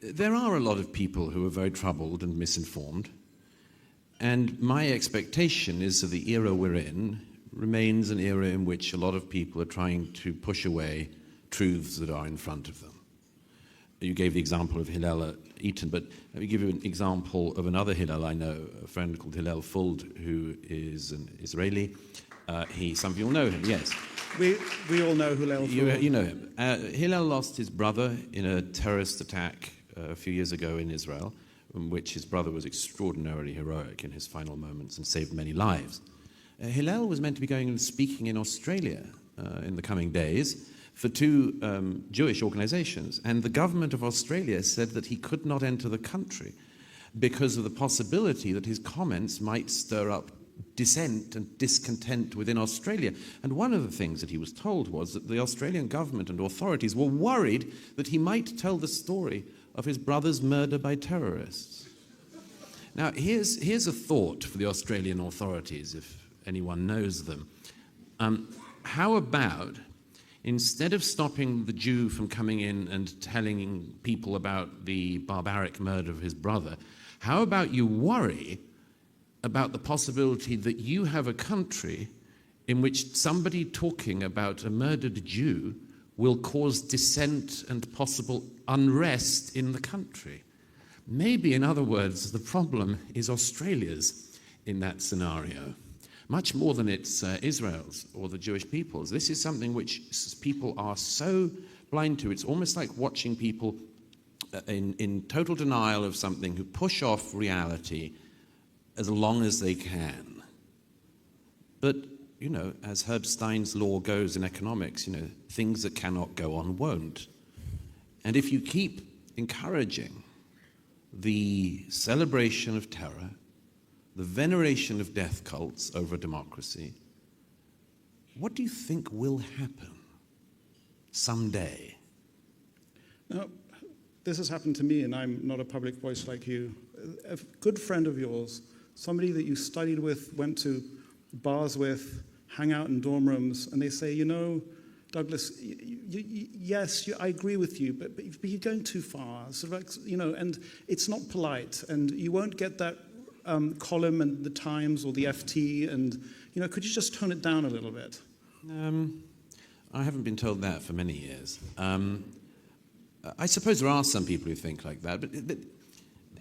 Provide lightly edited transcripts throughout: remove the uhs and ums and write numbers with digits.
There are a lot of people who are very troubled and misinformed, and my expectation is that the era we're in remains an era in which a lot of people are trying to push away truths that are in front of them. You gave the example of Hillel at Eton, but let me give you an example of another Hillel I know, a friend called Hillel Fuld, who is an Israeli. Some of you will know him, yes. We all know Hillel Fuld. You know him. Hillel lost his brother in a terrorist attack a few years ago in Israel, in which his brother was extraordinarily heroic in his final moments and saved many lives. Hillel was meant to be going and speaking in Australia in the coming days for two Jewish organizations, and the government of Australia said that he could not enter the country because of the possibility that his comments might stir up dissent and discontent within Australia. And one of the things that he was told was that the Australian government and authorities were worried that he might tell the story of his brother's murder by terrorists. Now, here's a thought for the Australian authorities, if anyone knows them. How about, instead of stopping the Jew from coming in and telling people about the barbaric murder of his brother, how about you worry about the possibility that you have a country in which somebody talking about a murdered Jew will cause dissent and possible unrest in the country? Maybe, in other words, the problem is Australia's in that scenario, much more than it's Israel's or the Jewish people's. This is something which people are so blind to. It's almost like watching people in total denial of something who push off reality as long as they can. But, you know, as Herb Stein's law goes in economics, you know, things that cannot go on won't. And if you keep encouraging the celebration of terror, the veneration of death cults over democracy, what do you think will happen someday? Now, this has happened to me, and I'm not a public voice like you. A good friend of yours, somebody that you studied with, went to bars with, hang out in dorm rooms, and they say, you know, Douglas, yes, I agree with you, but you're going too far. Sort of like, you know, and it's not polite, and you won't get that column in the Times or the FT, and, you know, could you just tone it down a little bit? I haven't been told that for many years. I suppose there are some people who think like that, but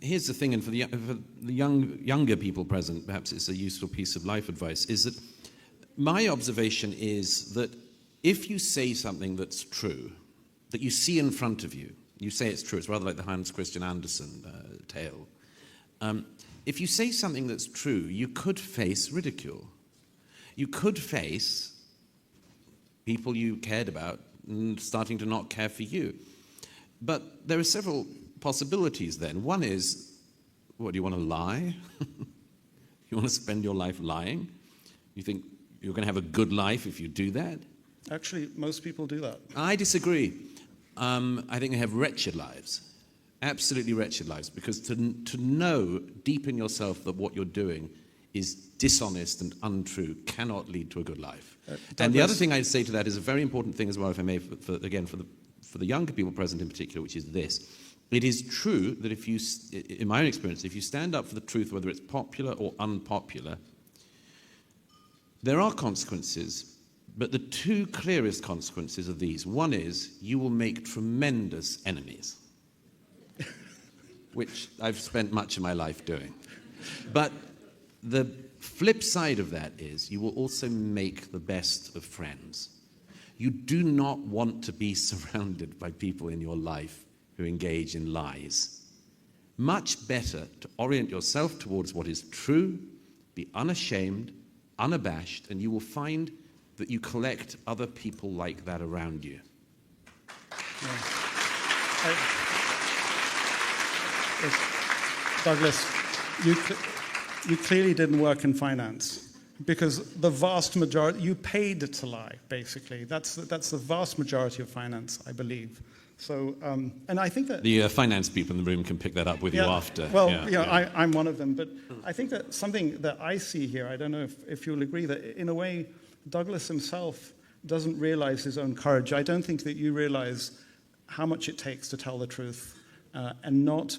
here's the thing, and for the younger people present, perhaps it's a useful piece of life advice, is that my observation is that if you say something that's true, that you see in front of you, you say it's true, it's rather like the Hans Christian Andersen tale. If you say something that's true, you could face ridicule. You could face people you cared about starting to not care for you. But there are several possibilities then. One is, what, do you want to lie? You want to spend your life lying? You think you're going to have a good life if you do that? Actually, most people do that. I disagree. I think they have wretched lives. Absolutely wretched lives, because to know deep in yourself that what you're doing is dishonest and untrue cannot lead to a good life. And the other thing I'd say to that is a very important thing as well, if I may, for the younger people present in particular, which is this. It is true that if you, in my own experience, if you stand up for the truth, whether it's popular or unpopular, there are consequences, but the two clearest consequences are these. One is you will make tremendous enemies, which I've spent much of my life doing. But the flip side of that is you will also make the best of friends. You do not want to be surrounded by people in your life who engage in lies. Much better to orient yourself towards what is true, be unashamed, unabashed, and you will find that you collect other people like that around you. Yeah. Douglas, you clearly didn't work in finance, because the vast majority, you paid to lie, basically. That's the vast majority of finance, I believe. So, and I think that... The finance people in the room can pick that up with you after. Well, I'm one of them, but I think that something that I see here, I don't know if you'll agree, that in a way, Douglas himself doesn't realize his own courage. I don't think that you realize how much it takes to tell the truth and not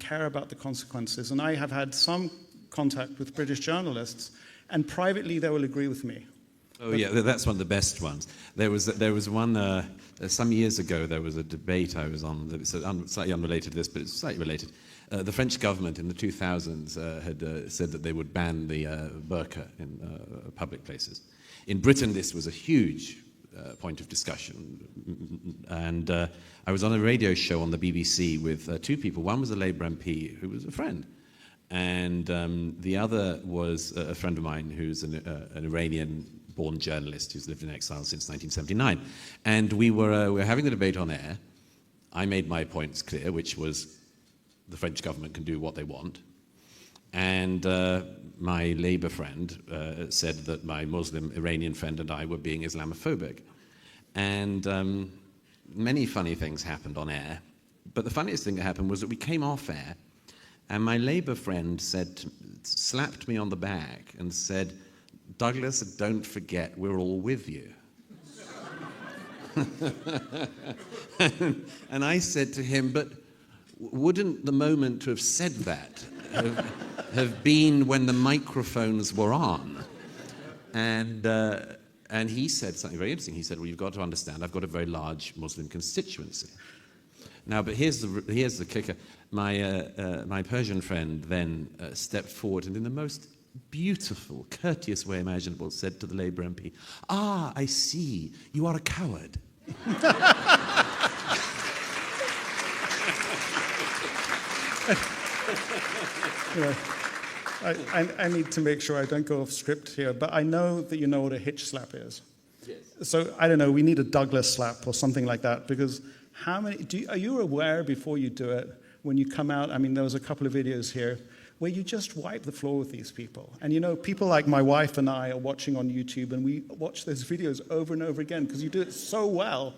care about the consequences. And I have had some contact with British journalists, and privately they will agree with me. Oh, yeah, that's one of the best ones. There was one, some years ago, there was a debate I was on, that slightly unrelated to this, but it's slightly related. The French government in the 2000s had said that they would ban the burqa in public places. In Britain, this was a huge point of discussion. And I was on a radio show on the BBC with two people. One was a Labour MP who was a friend. And the other was a friend of mine who's an Iranian-born journalist who's lived in exile since 1979. And we were having the debate on air. I made my points clear, which was the French government can do what they want. And my Labour friend said that my Muslim Iranian friend and I were being Islamophobic. And many funny things happened on air. But the funniest thing that happened was that we came off air, and my Labour friend slapped me on the back and said, "Douglas, don't forget we're all with you." And I said to him, "But wouldn't the moment to have said that have been when the microphones were on?" And he said something very interesting. He said, "Well, you've got to understand, I've got a very large Muslim constituency." Now, but here's the kicker. My Persian friend then stepped forward and in the most beautiful, courteous way imaginable said to the Labour MP, "Ah, I see, you are a coward." I need to make sure I don't go off script here, but I know that you know what a hitch slap is. Yes. So, I don't know, we need a Douglas slap or something like that, because are you aware before you do it, when you come out, I mean, there was a couple of videos here, where you just wipe the floor with these people. And you know, people like my wife and I are watching on YouTube, and we watch those videos over and over again, because you do it so well.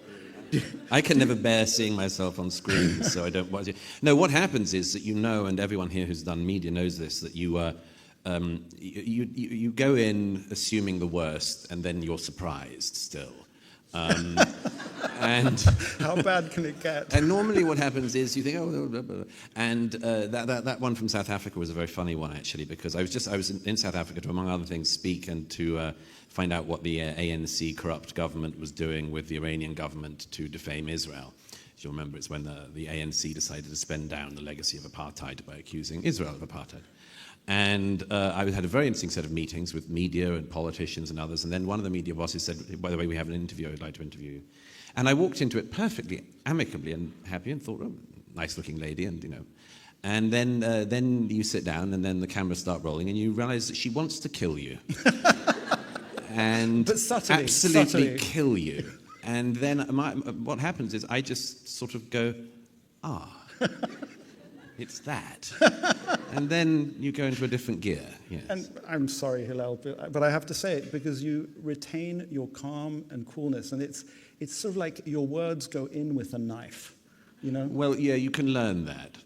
I can never bear seeing myself on screen, so I don't watch it. No, what happens is that and everyone here who's done media knows this, that you go in assuming the worst, and then you're surprised still. And how bad can it get? And normally what happens is you think, oh, blah, blah, blah. And that one from South Africa was a very funny one, actually, because I was in South Africa to, among other things, speak and to find out what the ANC corrupt government was doing with the Iranian government to defame Israel. As you'll remember, it's when the ANC decided to spend down the legacy of apartheid by accusing Israel of apartheid. And I had a very interesting set of meetings with media and politicians and others. And then one of the media bosses said, "By the way, we have an interview. I'd like to interview you." And I walked into it perfectly amicably and happy and thought, "Oh, nice-looking lady," and you know. And then you sit down, and then the cameras start rolling, and you realize that she wants to kill you, and but subtly, absolutely kill you. And then what happens is I just sort of go, "Ah." It's that. And then you go into a different gear. Yes. And I'm sorry, Hillel, but I have to say it because you retain your calm and coolness. And it's sort of like your words go in with a knife, you know? Well, yeah, you can learn that.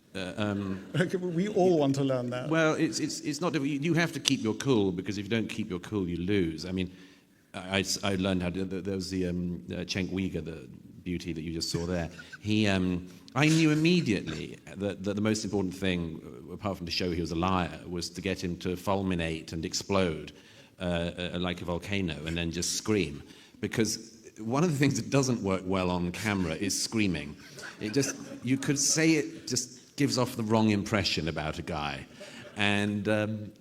We all want to learn that. Well, it's not. You have to keep your cool, because if you don't keep your cool, you lose. I mean, I learned how to. There was the Cenk Uygur, the beauty that you just saw there. I knew immediately that the most important thing, apart from to show he was a liar, was to get him to fulminate and explode like a volcano and then just scream. Because one of the things that doesn't work well on camera is screaming. You could say it just gives off the wrong impression about a guy. And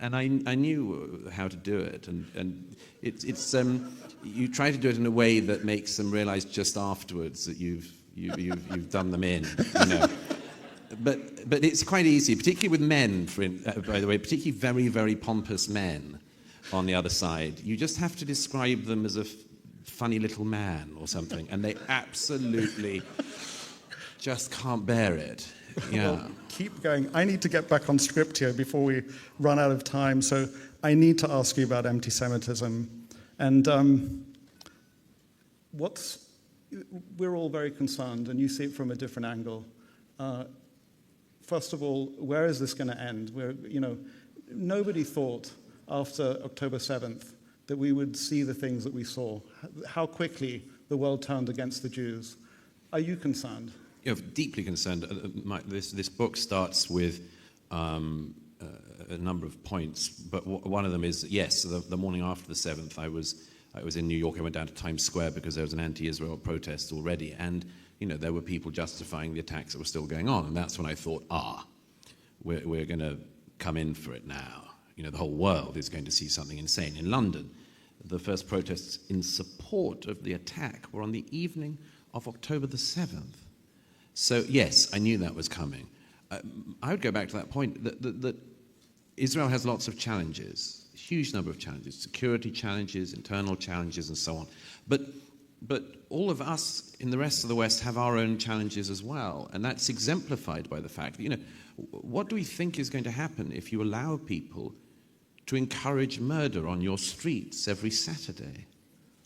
I knew how to do it. And it's you try to do it in a way that makes them realize just afterwards that you've done them in, you know. But it's quite easy, particularly with men, by the way, particularly very, very pompous men on the other side. You just have to describe them as a funny little man or something, and they absolutely just can't bear it. Yeah. Well, keep going. I need to get back on script here before we run out of time, so I need to ask you about anti-Semitism. And we're all very concerned, and you see it from a different angle. First of all, where is this going to end? Nobody thought after October 7th that we would see the things that we saw, how quickly the world turned against the Jews. Are you concerned? You know, deeply concerned. This book starts with a number of points, but one of them is, yes, the morning after the 7th, I was in New York. I went down to Times Square because there was an anti-Israel protest already, and there were people justifying the attacks that were still going on, and that's when I thought, we're going to come in for it now. The whole world is going to see something insane. In London, the first protests in support of the attack were on the evening of October the 7th. So, yes, I knew that was coming. I would go back to that point that Israel has lots of challenges, a huge number of challenges, security challenges, internal challenges, and so on. But all of us in the rest of the West have our own challenges as well, and that's exemplified by the fact that, what do we think is going to happen if you allow people to encourage murder on your streets every Saturday?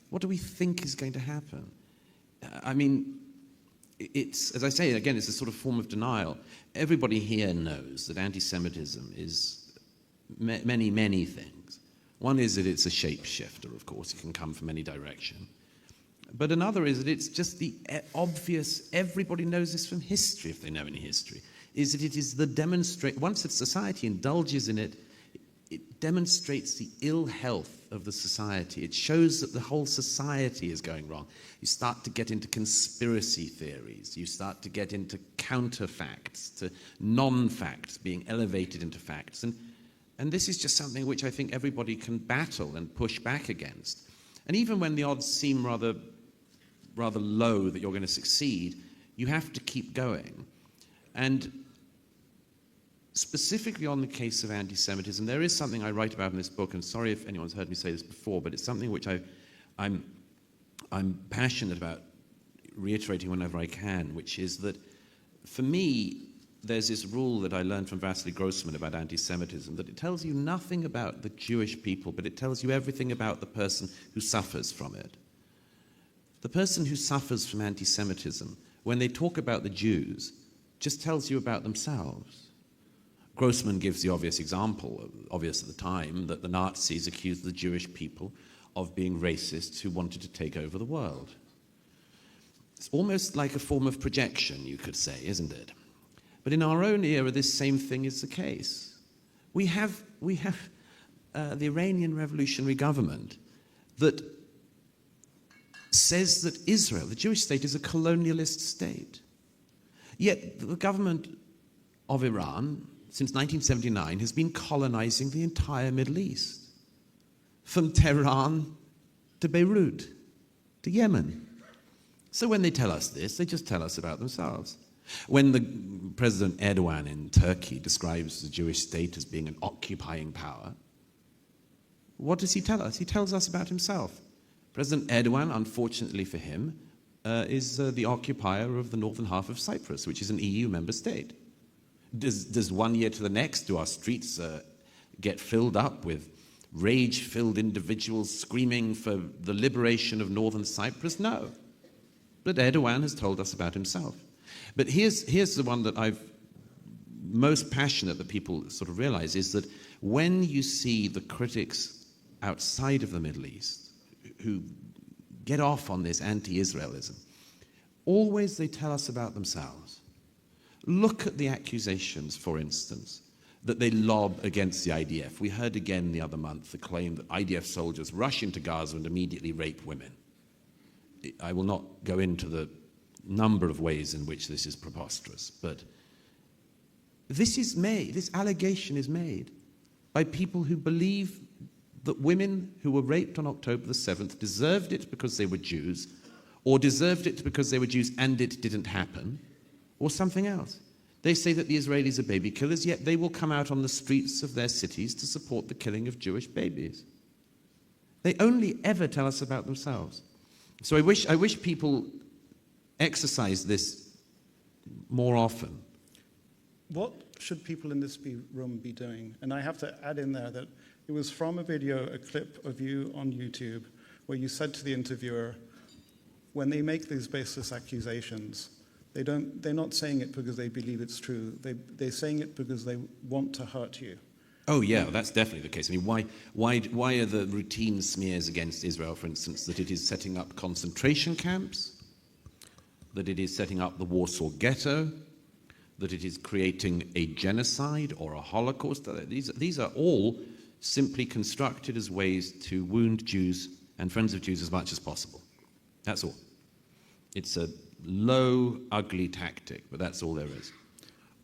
What do we think is going to happen? I mean, it's, as I say, again, it's a sort of form of denial. Everybody here knows that anti-Semitism is many, many things. One is that it's a shapeshifter, of course. It can come from any direction. But another is that it's just the obvious, everybody knows this from history, if they know any history, is that it is the once a society indulges in it, it demonstrates the ill health of the society. It shows that the whole society is going wrong. You start to get into conspiracy theories. You start to get into counterfacts, to non-facts being elevated into facts. And this is just something which I think everybody can battle and push back against. And even when the odds seem rather low that you're going to succeed, you have to keep going. And specifically on the case of anti-Semitism, there is something I write about in this book, and sorry if anyone's heard me say this before, but it's something which I'm passionate about reiterating whenever I can, which is that for me, there's this rule that I learned from Vasily Grossman about anti-Semitism, that it tells you nothing about the Jewish people, but it tells you everything about the person who suffers from it. The person who suffers from anti-Semitism, when they talk about the Jews, just tells you about themselves. Grossman gives the obvious example, obvious at the time, that the Nazis accused the Jewish people of being racists who wanted to take over the world. It's almost like a form of projection, you could say, isn't it? But in our own era, this same thing is the case. We have the Iranian revolutionary government that says that Israel, the Jewish state, is a colonialist state. Yet the government of Iran, since 1979, has been colonizing the entire Middle East, from Tehran to Beirut to Yemen. So when they tell us this, they just tell us about themselves. When the President Erdogan in Turkey describes the Jewish state as being an occupying power, what does he tell us? He tells us about himself. President Erdogan, unfortunately for him, is the occupier of the northern half of Cyprus, which is an EU member state. Does 1 year to the next, do our streets get filled up with rage-filled individuals screaming for the liberation of northern Cyprus? No. But Erdogan has told us about himself. But here's the one that I've most passionate that people sort of realize, is that when you see the critics outside of the Middle East who get off on this anti-Israelism, always they tell us about themselves. Look at the accusations, for instance, that they lob against the IDF. We heard again the other month the claim that IDF soldiers rush into Gaza and immediately rape women. I will not go into the number of ways in which this is preposterous, but this allegation is made by people who believe that women who were raped on October the 7th deserved it because they were Jews, or deserved it because they were Jews and it didn't happen, or something else. They say that the Israelis are baby killers, yet they will come out on the streets of their cities to support the killing of Jewish babies. They only ever tell us about themselves. So I wish people exercise this more often. What should people in this room be doing? And I have to add in there that it was from a video, a clip of you on YouTube, where you said to the interviewer, when they make these baseless accusations, they're not saying it because they believe it's true. They're saying it because they want to hurt you. Oh yeah, that's definitely the case. I mean, why are the routine smears against Israel, for instance, that it is setting up concentration camps? that it is setting up the Warsaw Ghetto, that it is creating a genocide or a Holocaust. These are all simply constructed as ways to wound Jews and friends of Jews as much as possible. That's all. It's a low, ugly tactic, but that's all there is.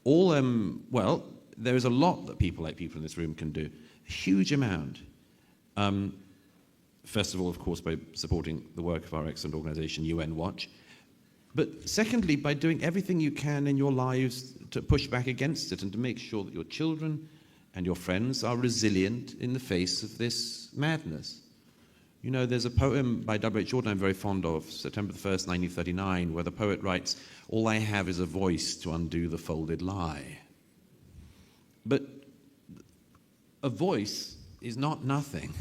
Well, there is a lot that people like people in this room can do. A huge amount. First of all, of course, by supporting the work of our excellent organization, UN Watch. But secondly, by doing everything you can in your lives to push back against it and to make sure that your children and your friends are resilient in the face of this madness. You know, there's a poem by W.H. Jordan I'm very fond of, September the 1st, 1939, where the poet writes, "All I have is a voice to undo the folded lie." But a voice is not nothing.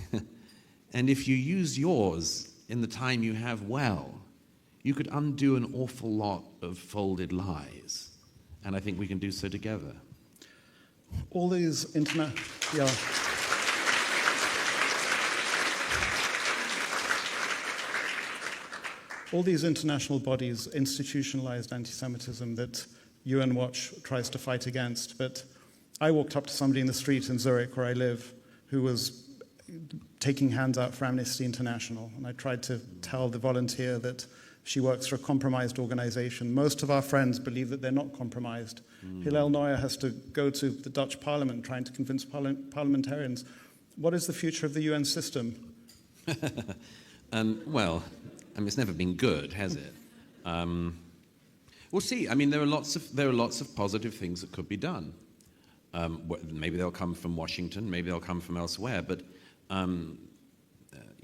And if you use yours in the time you have well, you could undo an awful lot of folded lies. And I think we can do so together. All these all these international bodies institutionalized anti-Semitism that UN Watch tries to fight against. But I walked up to somebody in the street in Zurich, where I live, who was taking hands out for Amnesty International. And I tried to tell the volunteer that she works for a compromised organization. Most of our friends believe that they're not compromised. Hillel Neuer has to go to the Dutch parliament trying to convince parliamentarians. What is the future of the UN system? Well, I mean, it's never been good, has it? We'll see. I mean, there are lots of positive things that could be done. Maybe they'll come from Washington, maybe they'll come from elsewhere, but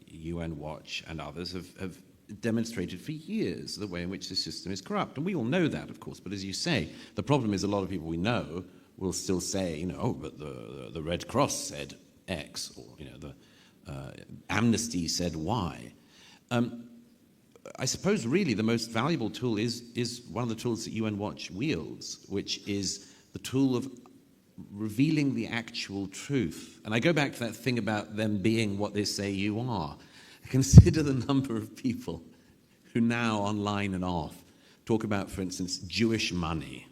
UN Watch and others have demonstrated for years the way in which the system is corrupt. And we all know that, of course, but as you say, the problem is a lot of people we know will still say, you know, oh, but the Red Cross said X, or, you know, the Amnesty said Y. I suppose really the most valuable tool is one of the tools that UN Watch wields, which is the tool of revealing the actual truth. And I go back to that thing about them being what they say you are. Consider the number of people who now, online and off, talk about, for instance, Jewish money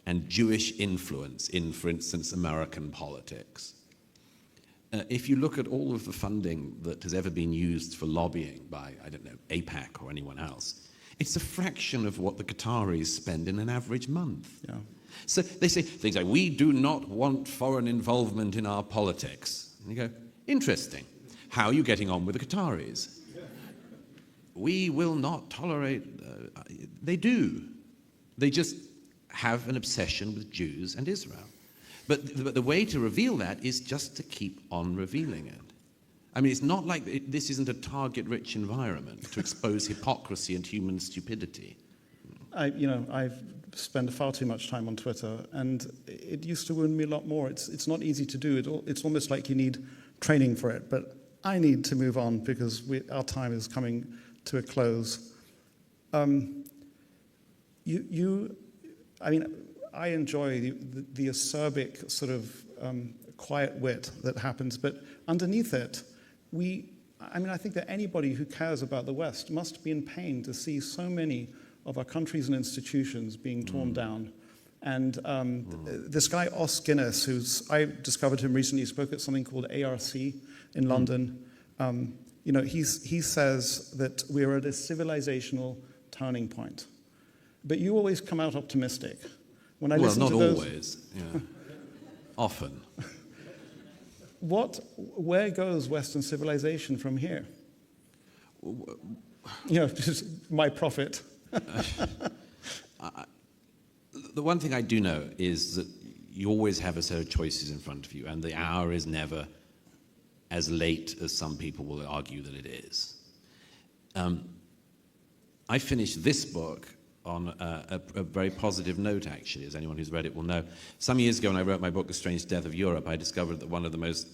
and Jewish influence in, for instance, American politics. If you look at all of the funding that has ever been used for lobbying by, I don't know, AIPAC or anyone else, it's a fraction of what the Qataris spend in an average month. Yeah. So they say things like, we do not want foreign involvement in our politics. And you go, interesting. How are you getting on with the Qataris? We will not tolerate... they do. They just have an obsession with Jews and Israel. But the way to reveal that is just to keep on revealing it. I mean, it's not like this isn't a target-rich environment to expose hypocrisy and human stupidity. I've spent far too much time on Twitter, and it used to wound me a lot more. It's not easy to do. It's almost like you need training for it. But I need to move on because our time is coming to a close. I enjoy the acerbic sort of quiet wit that happens, but underneath it, I think that anybody who cares about the West must be in pain to see so many of our countries and institutions being torn down. And this guy, Os Guinness, I discovered him recently, he spoke at something called ARC in London. He says that we're at a civilizational turning point. But you always come out optimistic. When I listen not to those, always. Yeah. Often. Where goes Western civilization from here? Just my profit. The one thing I do know is that you always have a set of choices in front of you, and the hour is never as late as some people will argue that it is. I finished this book on a very positive note, actually, as anyone who's read it will know. Some years ago, when I wrote my book, The Strange Death of Europe, I discovered that one of the most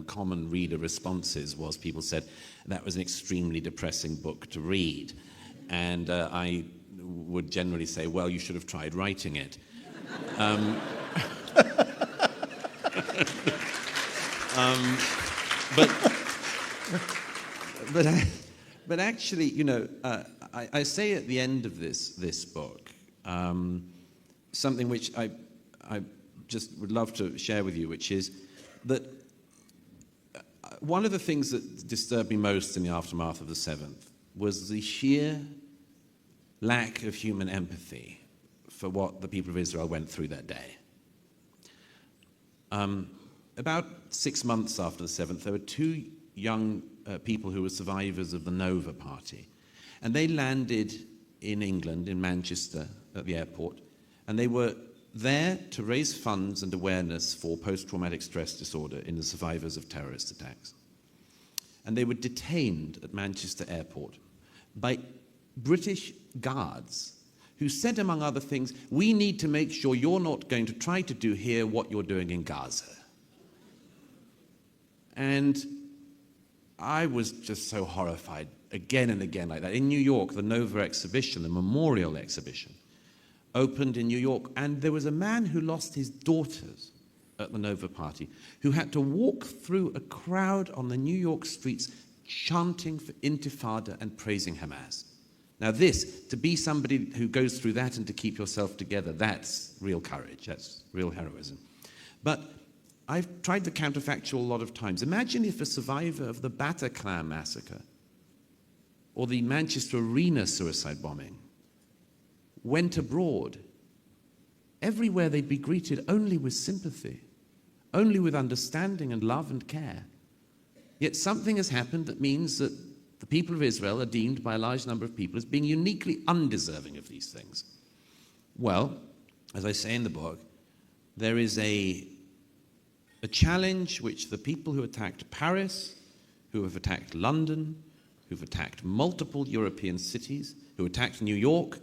common reader responses was people said, that was an extremely depressing book to read. And I would generally say, well, you should have tried writing it. But actually, you know, I say at the end of this book something which I just would love to share with you, which is that one of the things that disturbed me most in the aftermath of the 7th was the sheer lack of human empathy for what the people of Israel went through that day. About 6 months after the 7th, there were two young people who were survivors of the Nova Party. And they landed in England, in Manchester, at the airport. And they were there to raise funds and awareness for post-traumatic stress disorder in the survivors of terrorist attacks. And they were detained at Manchester Airport by British guards who said, among other things, we need to make sure you're not going to try to do here what you're doing in Gaza. And I was just so horrified again and again like that. In New York, the Nova exhibition, the memorial exhibition, opened in New York, and there was a man who lost his daughters at the Nova party who had to walk through a crowd on the New York streets chanting for Intifada and praising Hamas. Now this, to be somebody who goes through that and to keep yourself together, that's real courage, that's real heroism. But I've tried the counterfactual a lot of times. Imagine if a survivor of the Bataclan massacre or the Manchester Arena suicide bombing went abroad. Everywhere they'd be greeted only with sympathy, only with understanding and love and care. Yet something has happened that means that the people of Israel are deemed by a large number of people as being uniquely undeserving of these things. Well, as I say in the book, there is a challenge which the people who attacked Paris, who have attacked London, who've attacked multiple European cities, who attacked New York,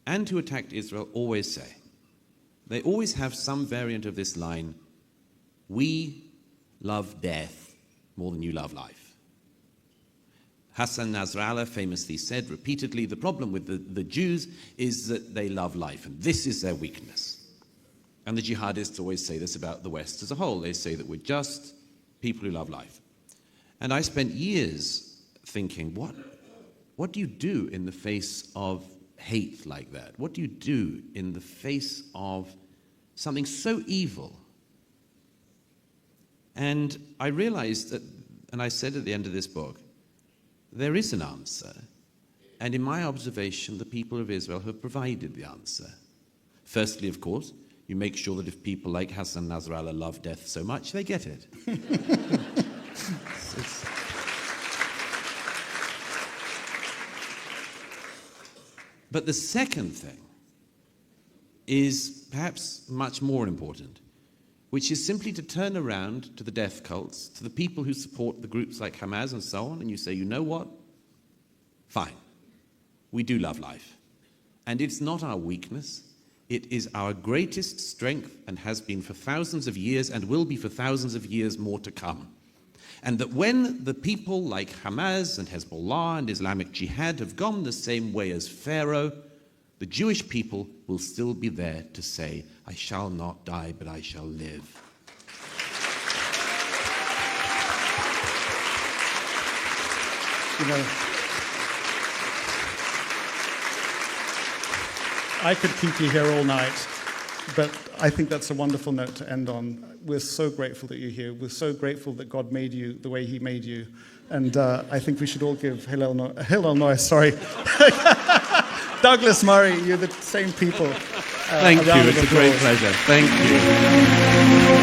and who attacked Israel always say. They always have some variant of this line, we love death more than you love life. Hassan Nasrallah famously said repeatedly, the problem with the Jews is that they love life, and this is their weakness. And the jihadists always say this about the West as a whole. They say that we're just people who love life. And I spent years thinking, what do you do in the face of hate like that? What do you do in the face of something so evil? And I realized that, and I said at the end of this book, there is an answer. And in my observation, the people of Israel have provided the answer. Firstly, of course, you make sure that if people like Hassan Nasrallah love death so much, they get it. But the second thing is perhaps much more important, which is simply to turn around to the death cults, to the people who support the groups like Hamas and so on, and you say, you know what? Fine. We do love life. And it's not our weakness. It is our greatest strength and has been for thousands of years and will be for thousands of years more to come. And that when the people like Hamas and Hezbollah and Islamic Jihad have gone the same way as Pharaoh, the Jewish people will still be there to say, I shall not die, but I shall live. You know, I could keep you here all night, but I think that's a wonderful note to end on. We're so grateful that you're here. We're so grateful that God made you the way he made you. And I think we should all give Hillel Noyes, Douglas Murray, you're the same people. Thank you. It's a great pleasure. Thank you.